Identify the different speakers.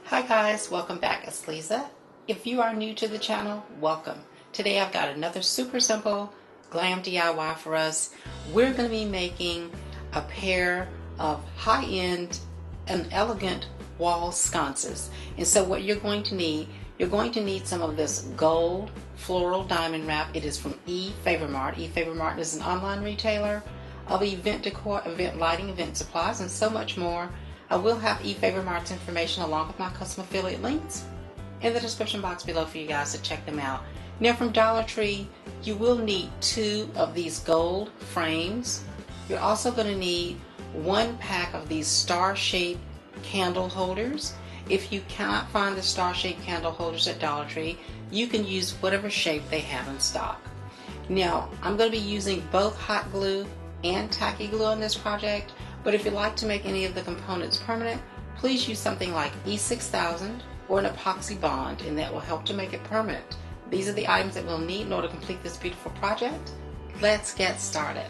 Speaker 1: Hi guys, welcome back. It's Lisa. If you are new to the channel, welcome. Today I've got another super simple glam DIY for us. We're going to be making a pair of high-end and elegant wall sconces. And so what you're going to need some of this gold floral diamond wrap. It is from Efavormart. Efavormart is an online retailer of event decor, event lighting, event supplies, and so much more. I will have Efavormart's information along with my custom affiliate links in the description box below for you guys to check them out. Now from Dollar Tree, you will need 2 of these gold frames. You're also going to need 1 pack of these star-shaped candle holders. If you cannot find the star-shaped candle holders at Dollar Tree, you can use whatever shape they have in stock. Now, I'm going to be using both hot glue and tacky glue on this project, but if you'd like to make any of the components permanent, please use something like E6000 or an epoxy bond, and that will help to make it permanent. These are the items that we'll need in order to complete this beautiful project. Let's get started.